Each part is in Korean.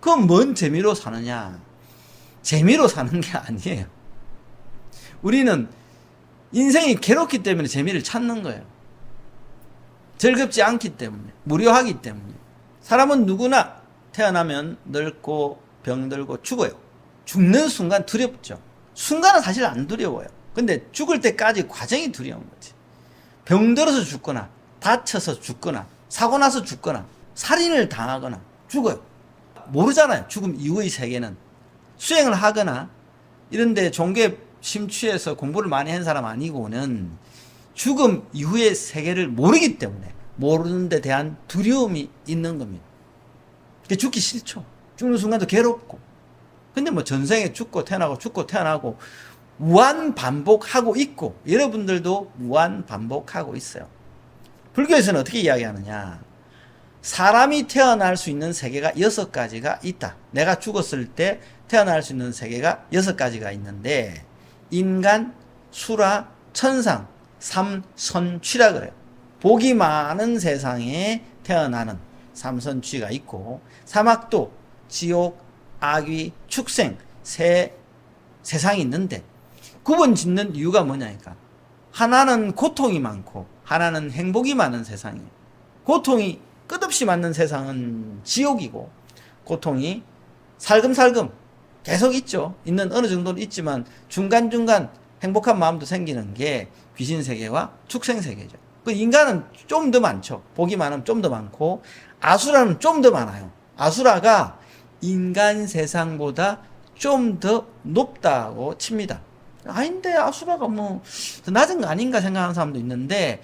그럼 뭔 재미로 사느냐? 재미로 사는 게 아니에요. 우리는 인생이 괴롭기 때문에 재미를 찾는 거예요. 즐겁지 않기 때문에, 무료하기 때문에. 사람은 누구나 태어나면 늙고 병들고 죽어요. 죽는 순간 두렵죠. 순간은 사실 안 두려워요. 근데 죽을 때까지 과정이 두려운 거지. 병들어서 죽거나 다쳐서 죽거나 사고 나서 죽거나 살인을 당하거나 죽어요. 모르잖아요. 죽음 이후의 세계는. 수행을 하거나 이런데 종교에 심취해서 공부를 많이 한 사람 아니고는 죽음 이후의 세계를 모르기 때문에 모르는 데 대한 두려움이 있는 겁니다. 죽기 싫죠. 죽는 순간도 괴롭고. 근데 뭐 전생에 죽고 태어나고 무한 반복하고 있고, 여러분들도 무한 반복하고 있어요. 불교에서는 어떻게 이야기하느냐? 사람이 태어날 수 있는 세계가 6가지가 있다. 내가 죽었을 때 태어날 수 있는 세계가 6가지가 있는데, 인간, 수라, 천상, 삼선취라 그래요. 복이 많은 세상에 태어나는 삼선취가 있고, 사막도, 지옥, 악귀, 축생, 세상이 있는데, 구분 짓는 이유가 뭐냐니까. 하나는 고통이 많고 하나는 행복이 많은 세상이에요. 고통이 끝없이 많은 세상은 지옥이고, 고통이 살금살금 계속 있죠. 있는 어느 정도는 있지만 중간중간 행복한 마음도 생기는 게 귀신 세계와 축생 세계죠. 그 인간은 좀 더 많죠. 복이 많으면 좀 더 많고, 아수라는 좀 더 많아요. 아수라가 인간 세상보다 좀 더 높다고 칩니다. 아닌데 아수라가 뭐 더 낮은 거 아닌가 생각하는 사람도 있는데,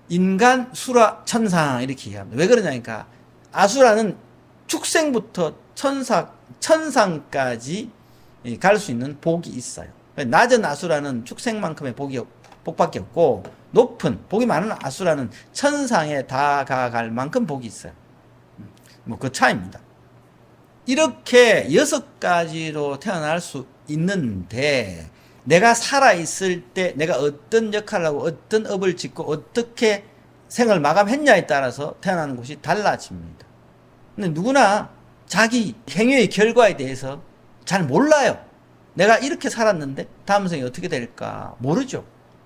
인간, 수라, 천상 이렇게 얘기합니다. 왜 그러냐니까, 아수라는 축생부터 천상까지 갈 수 있는 복이 있어요. 낮은 아수라는 축생만큼의 복밖에 없고, 높은 복이 많은 아수라는 천상에 다가갈 만큼 복이 있어요. 뭐 그 차이입니다. 이렇게 6가지로 태어날 수 있는데, 내가 살아있을 때 내가 어떤 역할을 하고 어떤 업을 짓고 어떻게 생을 마감했냐에 따라서 태어나는 곳이 달라집니다. 근데 누구나 자기 행위의 결과에 대해서 잘 몰라요. 내가 이렇게 살았는데 다음 생이 어떻게 될까 모르죠.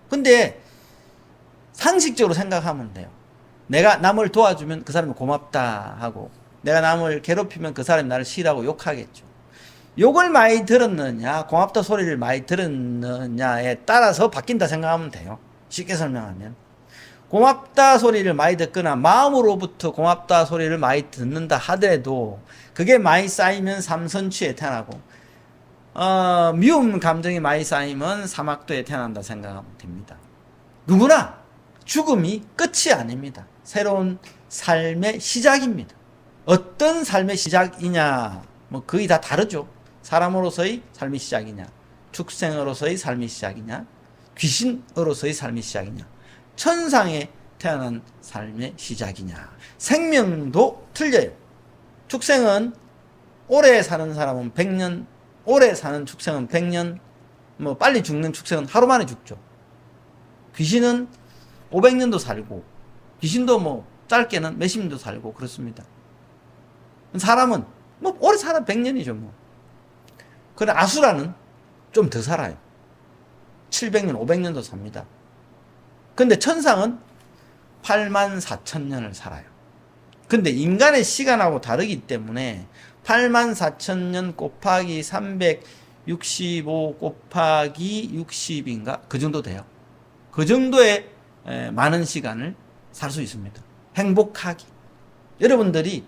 근데 상식적으로 생각하면 돼요. 내가 남을 도와주면 그 사람이 고맙다 하고, 내가 남을 괴롭히면 그 사람이 나를 싫어하고 욕하겠죠. 욕을 많이 들었느냐, 고맙다 소리를 많이 들었느냐에 따라서 바뀐다 생각하면 돼요. 쉽게 설명하면. 고맙다 소리를 많이 듣거나 마음으로부터 고맙다 소리를 많이 듣는다 하더라도 그게 많이 쌓이면 삼선취에 태어나고, 미움 감정이 많이 쌓이면 사막도에 태어난다 생각하면 됩니다. 누구나 죽음이 끝이 아닙니다. 새로운 삶의 시작입니다. 어떤 삶의 시작이냐, 뭐 거의 다 다르죠. 사람으로서의 삶의 시작이냐, 축생으로서의 삶의 시작이냐, 귀신으로서의 삶의 시작이냐, 천상에 태어난 삶의 시작이냐. 생명도 틀려요. 축생은 오래 사는 사람은 100년, 오래 사는 축생은 100년, 뭐 빨리 죽는 축생은 하루 만에 죽죠. 귀신은 500년도 살고, 귀신도 뭐 짧게는 몇십 년도 살고 그렇습니다. 사람은 뭐 오래 살아 100년이죠 뭐. 그런데 아수라는 좀 더 살아요. 700년, 500년도 삽니다. 근데 천상은 84,000년을 살아요. 근데 인간의 시간하고 다르기 때문에 84,000년 곱하기 365 곱하기 60인가? 그 정도 돼요. 그 정도의 많은 시간을 살 수 있습니다. 행복하기. 여러분들이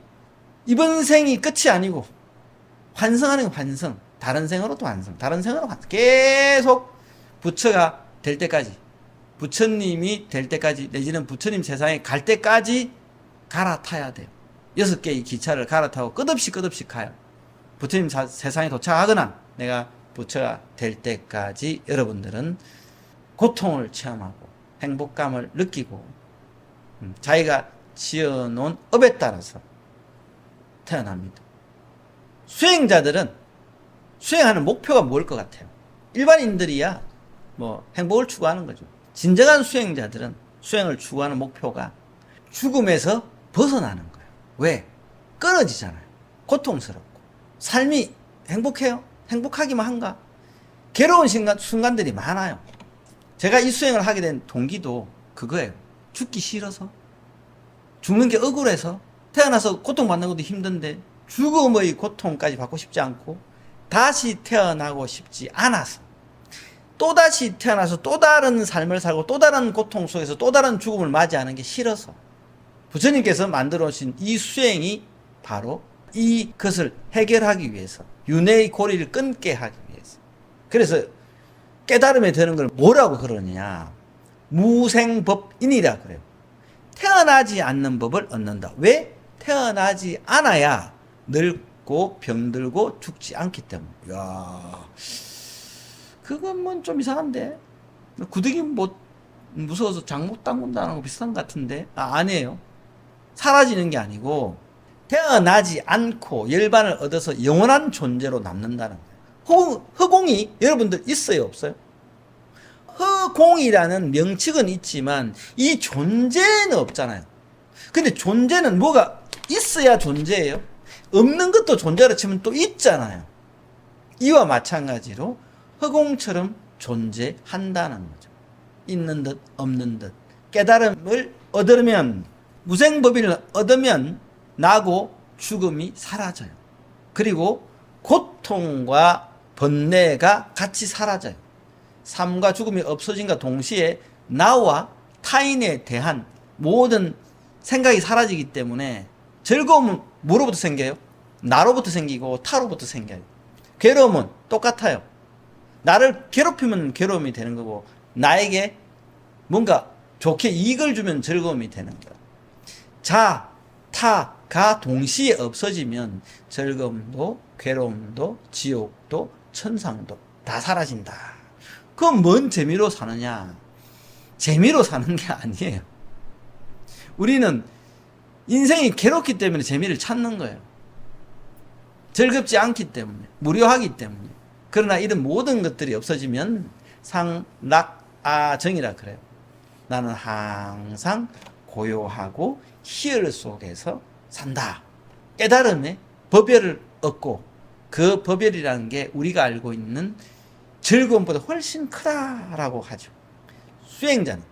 이번 생이 끝이 아니고 환생하는 환생, 다른 생으로 또 환생, 다른 생으로 환생, 계속 부처가 될 때까지, 부처님이 될 때까지, 내지는 부처님 세상에 갈 때까지 갈아타야 돼요. 6개의 기차를 갈아타고 끝없이 가요. 부처님 세상에 도착하거나 내가 부처가 될 때까지 여러분들은 고통을 체험하고 행복감을 느끼고 자기가 지어놓은 업에 따라서 태어납니다. 수행자들은 수행하는 목표가 뭘 것 같아요? 일반인들이야 뭐 행복을 추구하는 거죠. 진정한 수행자들은 수행을 추구하는 목표가 죽음에서 벗어나는 거예요. 왜? 끊어지잖아요. 고통스럽고. 삶이 행복해요? 행복하기만 한가? 괴로운 순간들이 많아요. 제가 이 수행을 하게 된 동기도 그거예요. 죽기 싫어서. 죽는 게 억울해서. 태어나서 고통받는 것도 힘든데 죽음의 고통까지 받고 싶지 않고 다시 태어나고 싶지 않아서 또다시 태어나서 또 다른 삶을 살고 또 다른 고통 속에서 또 다른 죽음을 맞이하는 게 싫어서 부처님께서 만들어 오신 이 수행이 바로 이것을 해결하기 위해서 윤회의 고리를 끊게 하기 위해서. 그래서 깨달음에 드는 걸 뭐라고 그러느냐, 무생법인이라 그래요. 태어나지 않는 법을 얻는다. 왜? 태어나지 않아야 늙고 병들고 죽지 않기 때문에. 이야, 그건 뭐 좀 이상한데, 구더기 못 무서워서 장못 담근다는 거 비슷한 것 같은데. 아니에요. 사라지는 게 아니고 태어나지 않고 열반을 얻어서 영원한 존재로 남는다는 거예요. 허공이 여러분들 있어요, 없어요? 허공이라는 명칭은 있지만 이 존재는 없잖아요. 근데 존재는 뭐가 있어야 존재예요. 없는 것도 존재라 치면 또 있잖아요. 이와 마찬가지로 허공처럼 존재한다는 거죠. 있는 듯 없는 듯. 깨달음을 얻으면, 무생법인을 얻으면 나고 죽음이 사라져요. 그리고 고통과 번뇌가 같이 사라져요. 삶과 죽음이 없어진과 동시에 나와 타인에 대한 모든 생각이 사라지기 때문에 즐거움은 뭐로부터 생겨요? 나로부터 생기고 타로부터 생겨요. 괴로움은 똑같아요. 나를 괴롭히면 괴로움이 되는 거고 나에게 뭔가 좋게 이익을 주면 즐거움이 되는 거예요. 자, 타가 동시에 없어지면 즐거움도 괴로움도 지옥도 천상도 다 사라진다. 그럼 뭔 재미로 사느냐? 재미로 사는 게 아니에요. 우리는 인생이 괴롭기 때문에 재미를 찾는 거예요. 즐겁지 않기 때문에, 무료하기 때문에. 그러나 이런 모든 것들이 없어지면 상락아정이라 그래요. 나는 항상 고요하고 희열 속에서 산다. 깨달음의 법열을 얻고 그 법열이라는 게 우리가 알고 있는 즐거움보다 훨씬 크다라고 하죠. 수행자는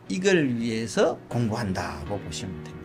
이걸 위해서 공부한다고 보시면 됩니다.